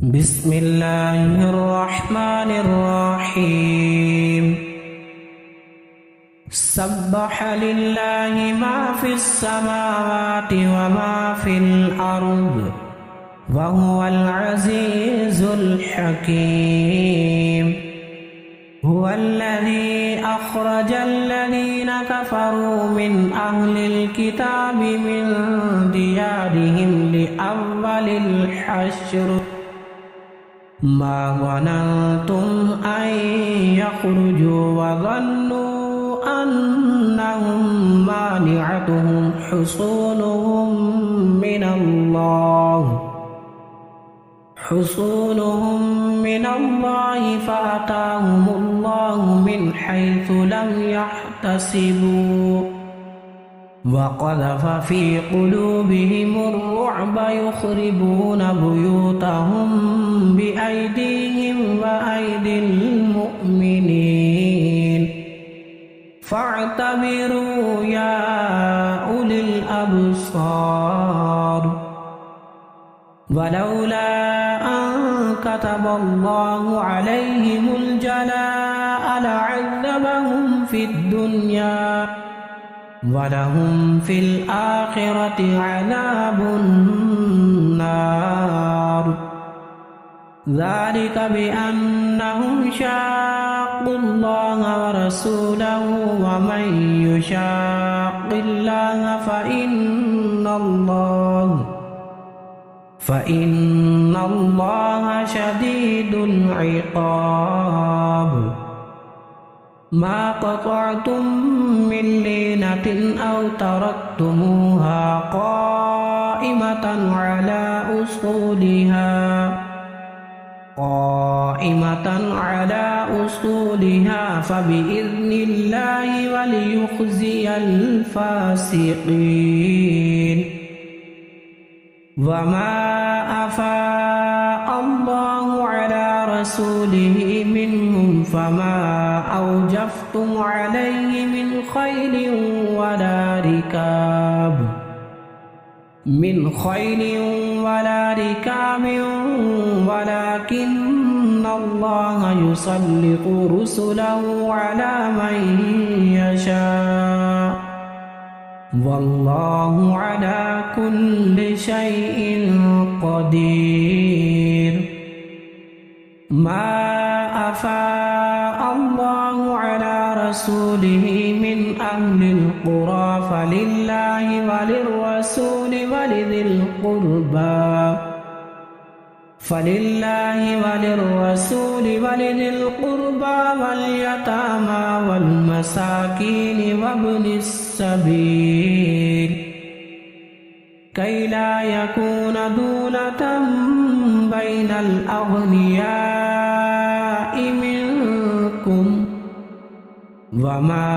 بسم الله الرحمن الرحيم سبح لله ما في السماوات وما في الأرض وهو العزيز الحكيم هو الذي أخرج الذين كفروا من أهل الكتاب من ديارهم لأول الحشر ما ظننتم أن يخرجوا وظنوا أنهم مانعتهم حصونهم من الله فأتاهم الله من حيث لم يحتسبوا وقذف في قلوبهم الرعب يخربون بيوتهم بأيديهم وأيدي المؤمنين فاعتبروا يا أولي الأبصار ولولا أن كتب الله عليهم الجلاء لعذبهم في الدنيا ولهم في الآخرة عذاب النار ذلك بأنهم شاقوا الله ورسوله ومن يشاق الله فإن الله شديد العقاب ما قطعتم من لينة أو تركتموها قائمة على أصولها فبإذن الله وليخزي الفاسقين وما أفاء الله على رسوله منهم فما أوجفتم عليه من خيل ولا ركاب ولكن الله يسلط رسله على من يشاء والله على كل شيء قدير ما أفاء الله على رسوله من أهل القرى فلله وللرسول ولذي القربى واليتامى والمساكين وابن السبيل كي لا يكون دولة بين الأغنياء منكم وما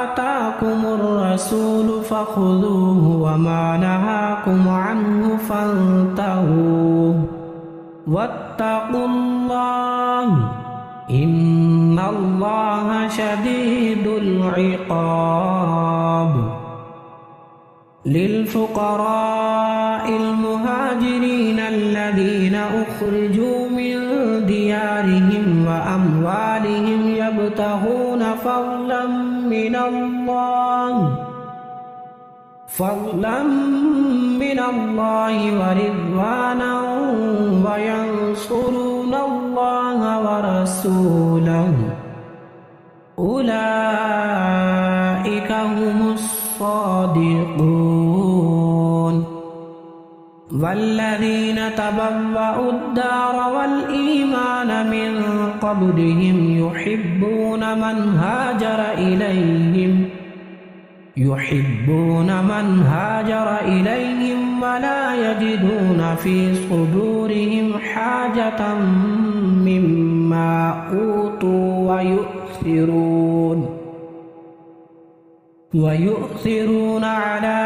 آتاكم الرسول فخذوه وما نهاكم عنه فانتهوا واتقوا الله إن الله شديد العقاب للفقراء المهاجرين الذين أخرجوا من ديارهم وأموالهم يبتغون فضلا من الله ورضوانا وينصرون الله ورسوله أولئك هم الصادقون والذين تبوأوا الدار والإيمان من قبلهم يحبون من هاجر إليهم ولا يجدون في صدورهم حاجة مما أوتوا ويؤثرون على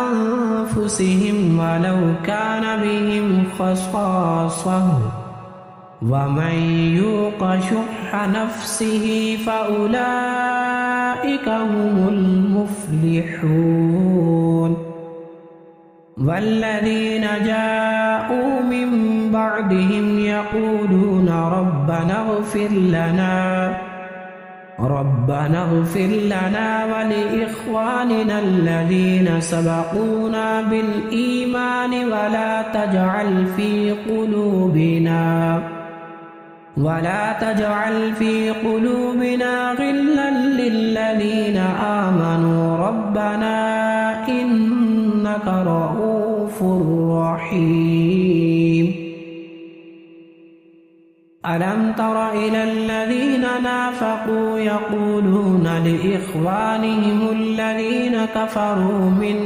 أنفسهم ولو كان بهم خصاصة ومن يوق شح نفسه فأولئك هم المفلحون والذين جاءوا من بعدهم يقولون ربنا اغفر لنا ولإخواننا الذين سبقونا بالإيمان ولا تجعل في قلوبنا غلا للذين آمنوا ربنا إنك رؤوف رحيم. ألم تر إلى الذين نافقوا يقولون لإخوانهم الذين كفروا من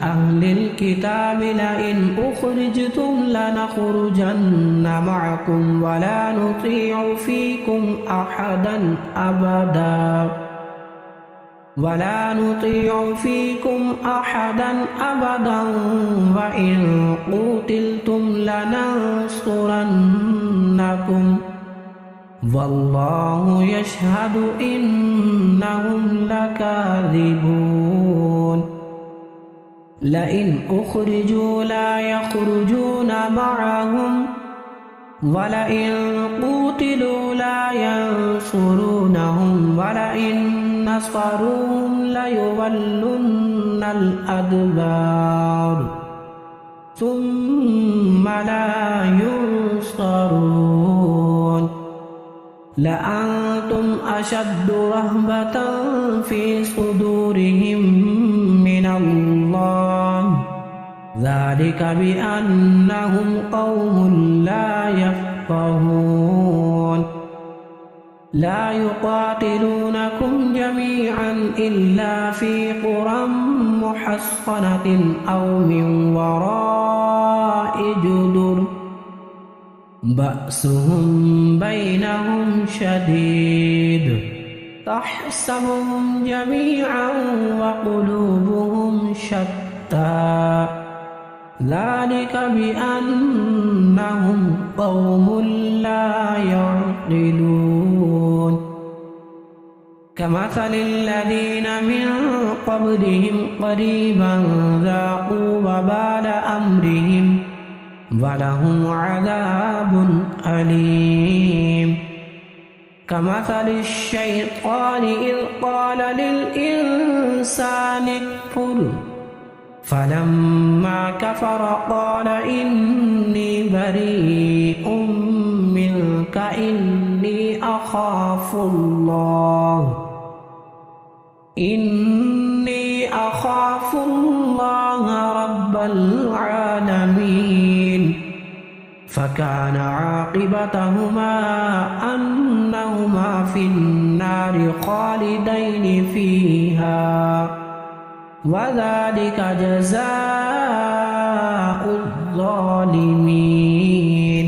أهل الكتاب لئن أخرجتم لنخرجن معكم ولا نطيع فيكم أحدا أبدا وإن قتلتم لننصرنكم والله يشهد إنهم لكاذبون. لئن أخرجوا لا يخرجون معهم ولئن قتلوا لا ينصرونهم ولئن نصروهم ليولن الأدبار ثم لا ينصرون. لأنتم أشد رهبة في صدورهم من الله ذلك بأنهم قوم لا يفقهون. لا يقاتلونكم جميعا إلا في قرى محصنة أو من وراء جدر بأسهم بينهم شديد تحسبهم جميعا وقلوبهم شتى ذلك بأنهم قوم لا يعقلون. كمثل الذين من قبلهم قريبا ذاقوا وبال أمرهم ولهم عذاب أليم. كمثل الشيطان إذ قال للإنسان اكفر فلما كفر قال إني بريء منك إني أخاف الله رب العالمين. فكان عاقبتهما أنهما في النار خالدين فيها وذلك جزاء الظالمين.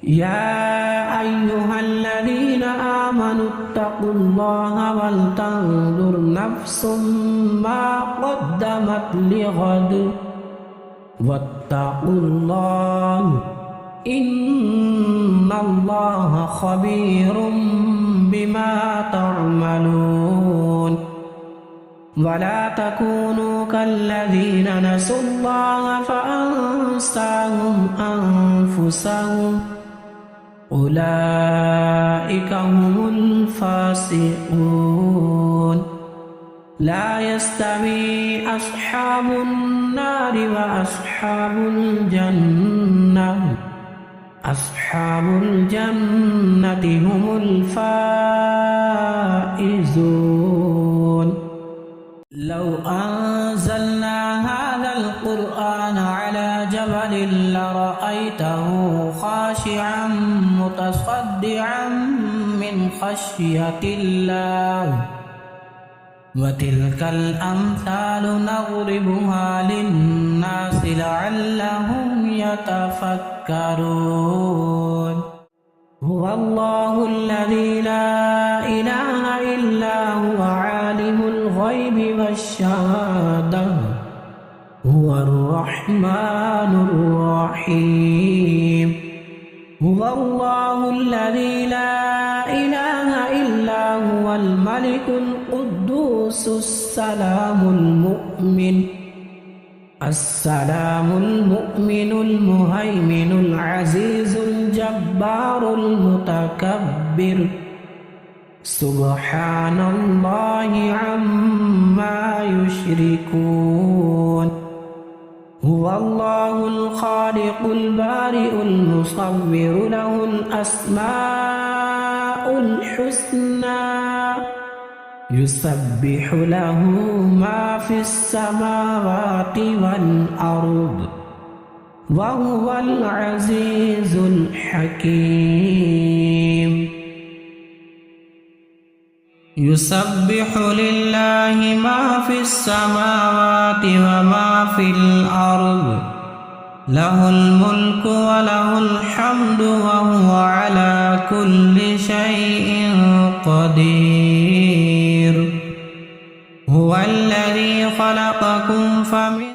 يا أيها الذين آمنوا اتقوا الله ولتنظر نفس ما قدمت لغد واتقوا الله إن الله خبير بما تعملون. ولا تكونوا كالذين نسوا الله فأنساهم أنفسهم أولئك هم الفاسقون. لا يستوي أصحاب النار وأصحاب الجنة هم الفائزون. لو أنزلنا هذا القرآن على جبل لرأيته خاشعا متصدعا من خشية الله وتلك الأمثال نضربها للناس لعلهم يتفكرون. هو الله الذي لا إله إلا هو عالم الغيب والشهادة هو الرحمن الرحيم. هو الله الذي لا إله إلا هو الملك القدوس السلام المؤمن السلام المؤمن المهيمن العزيز الجبار المتكبر سبحان الله عما يشركون هو الله الخالق البارئ المصور له الأسماء الحسنى يسبح له ما في السماوات والأرض وهو العزيز الحكيم يسبح لله ما في السماوات وما في الأرض له الملك وله الحمد وهو على كل شيء قدير هو الذي خلقكم فمن